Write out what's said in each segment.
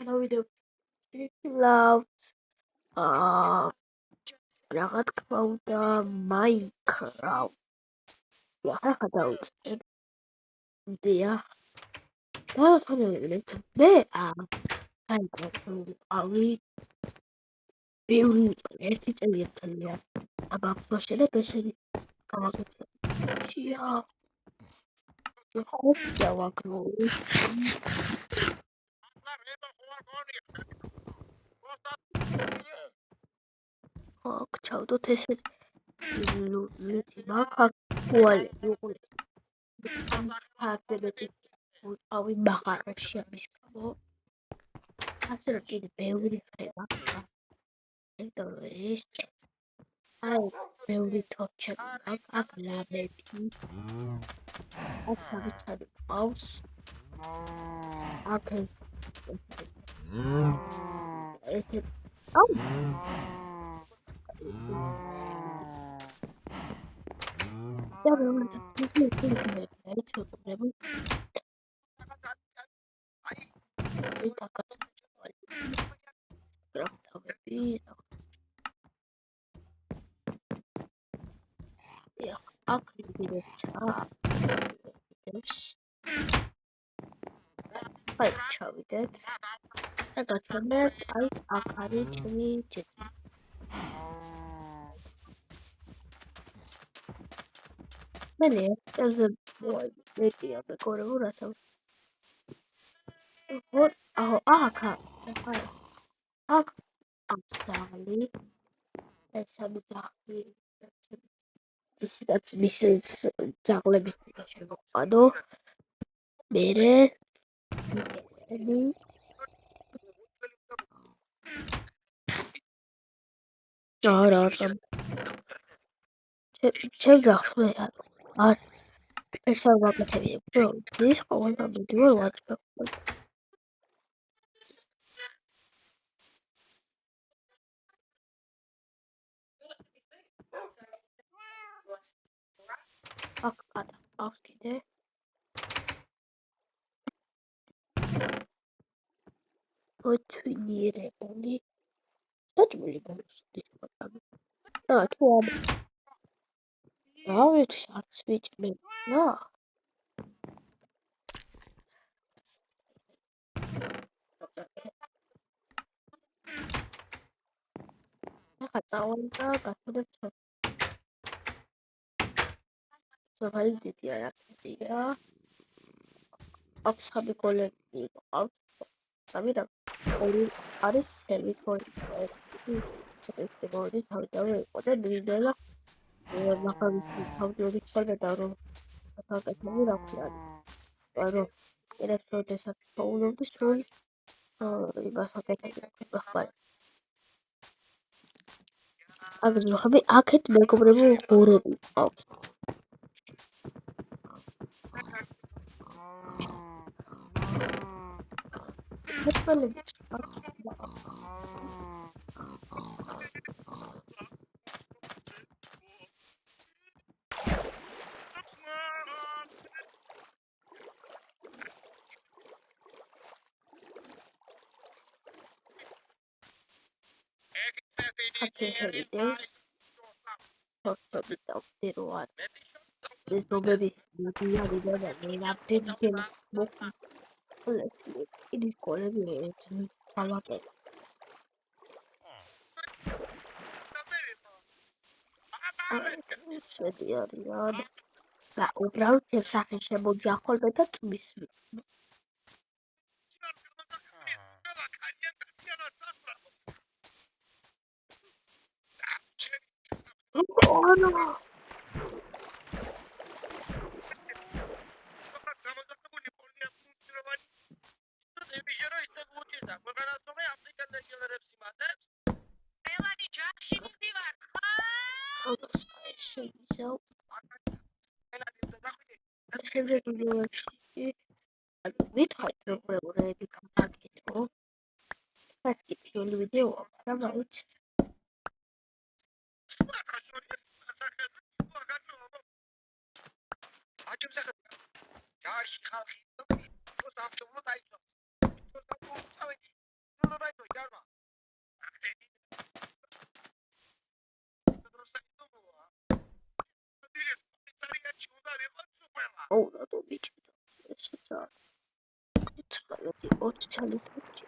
ჩემო ვიდეოში ლავს რაღა თქვა უნდა Minecraft ახლა დავიწყებ დიახ დავთვალიერებ მე აი ბევრი ერთი წელია ძალიან აბა შეიძლება ესენი გამაგეცია ხოჭა ვაგროვი აქ ჩავდოთ ესე ლუთი მაგ უალე უყურე ფაქტები ავი მაღაროში ამის გამო ასე რომ კიდე ბევრი ხდება იმიტომ რომ ეს აი ბევრი თორჩები აქ ლაბები აქ თავიცადი ყავს აქ ესე აუ და რომათა ეს უყურები ეს დაკაცებული რახტავები აქ ვიდეოცა აი ჩავიდეთ და გაჩვენებთ აი აქ არის ჩემი ჯეჭვი მენე ესე მეტია მეკორებო რასაც აჰო აქ აქ ძაღლი ეს სამი ძაღლი ისედაც მის ძაღლების შემოყვანო მერე ესენი არა ჩემ ძაღლს მე არ ეს არ ვაკეთებია ის ყოველ დამდივარ ვაჭრობ აქ ყავს კიდე ოჩვინიერებული საჭმელი გამოსდის მაგრამ თუ ამ ავით არც ვიჭმებია ახლა წავალდა გასაგებთ სოფალი დიდი არაფერია აქ სამი კოლექტი ყავს სამი რა ორი არის ჩემი კოლექტი ეს მოდი თავიდანვე იყო და მინდოდა მაგალითი თავდიოდი ხოლმე და რომ საკეთები რა ქვია რომ ელექტროდესაც ფაუნობდი სულ იმას აკეთებდა ხარ აგზოხები აქეთ მეგობრებო ღორები ყავს ხალები ხალები დავწეროა ეს დობები მოდია ვიდეო მე აპდეიტი მოკულეთ იგი კოლები ეს ხალაკე შედი არიან და უბრალოდ ეს სახე შემოჯახოლ და წმის Ana! ოჩალი თუჩი.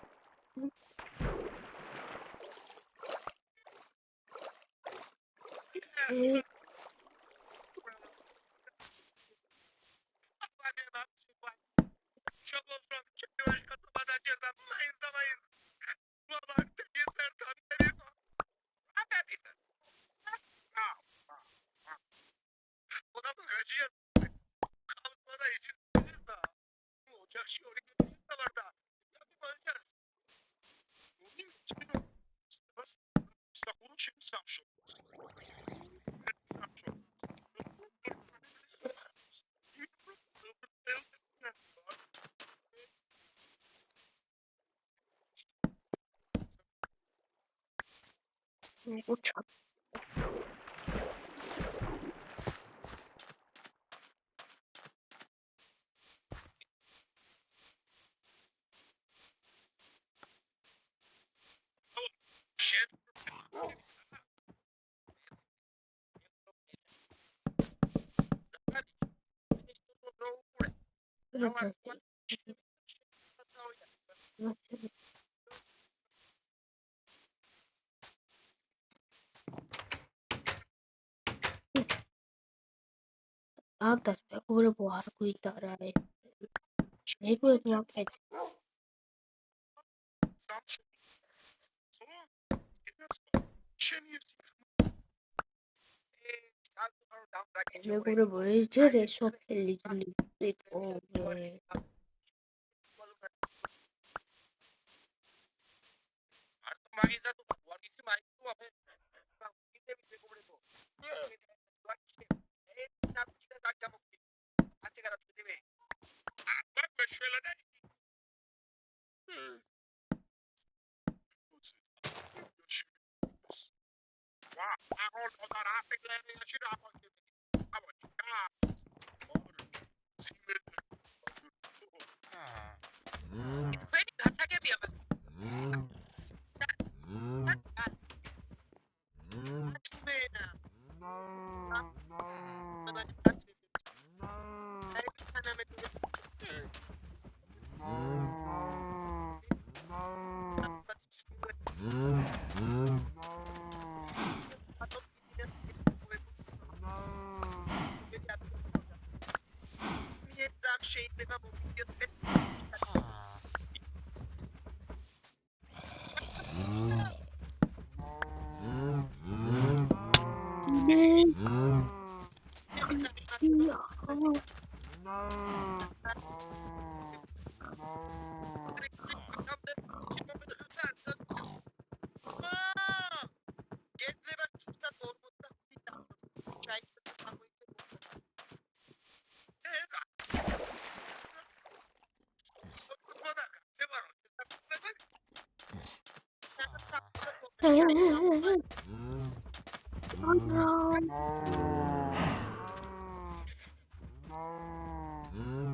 ოჩა. Ada specule boar guitarare. Ego es la que specule boar jere sofeli lit over.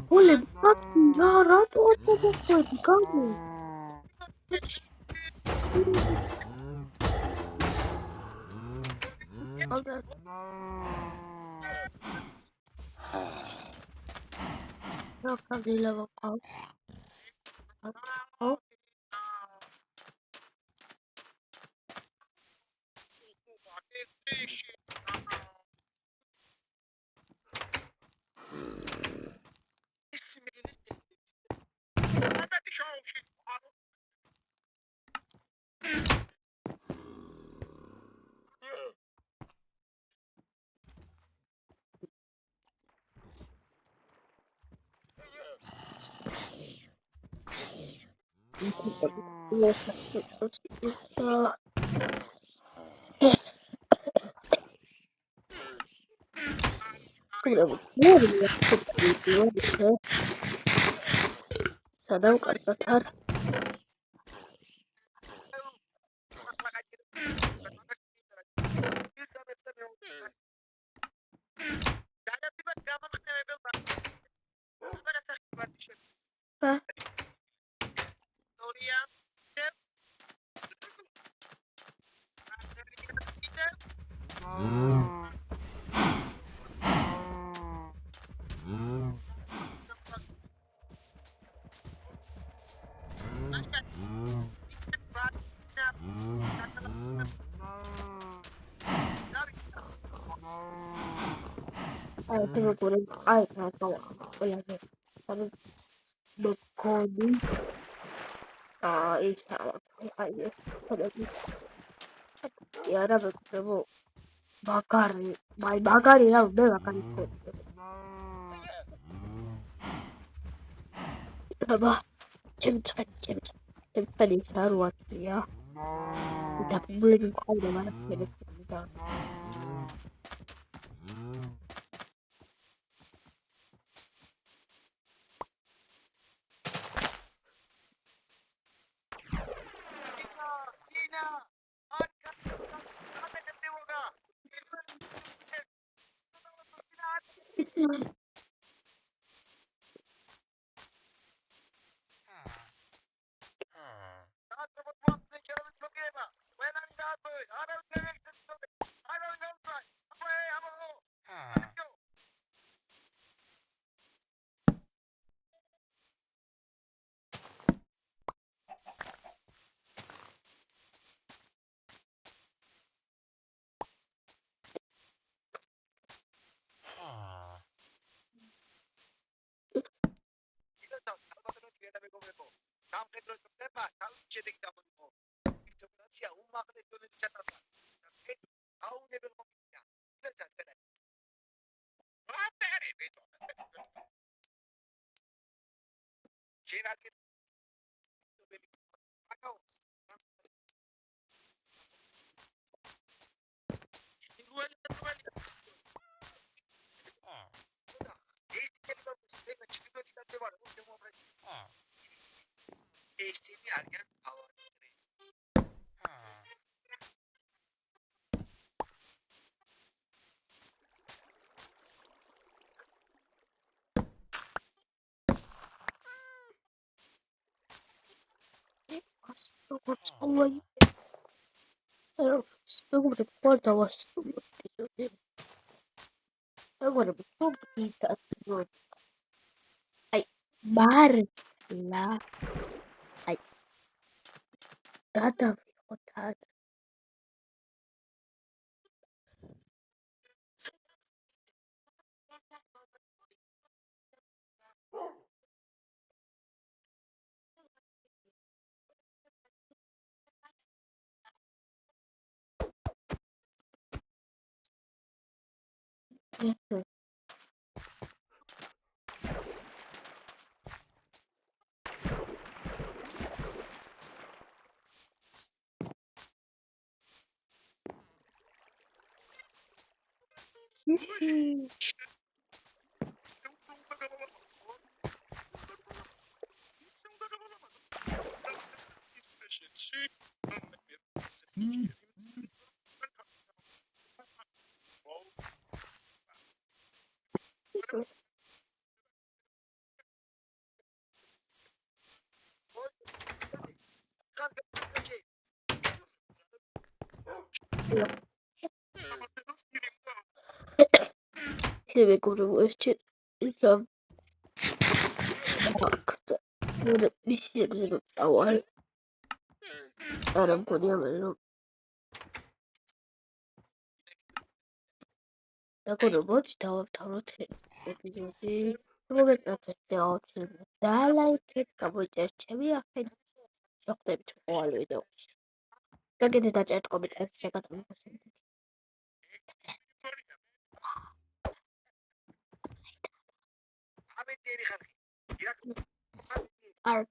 Ole batti yara tutto questo cavolo. Vabbè. No, cavolo, la va. Oh. Sadam kartatar. აი როგორ აი რა ყველაზე ანუ მეკოდი ის აი ეს ხოდი არა მეკრებო მაგარი რა მე მაგარი ხოდი აბა ჩემწადი ის არ ვარწია და პრობლემი ყავდა მაგრამ შეიძლება და როგორც ყოველი როგორ პორტა ვასწავლე როგორ პორტა აი მარლა აი გადავიხოთ მეგობრებო ეს ჩიტა მისიებზე რომ წავალ არა მგონია მე რომ მეგობრებო დავთავროთ ეპიზოდი მოგეწონათ და ლაიქეთ გამოიწერთ ჩემი ახალი შევხვდებით ყოველ ვიდეოში გაგიდე დაწერთ კომენტარებში შეგატყობინებთ არ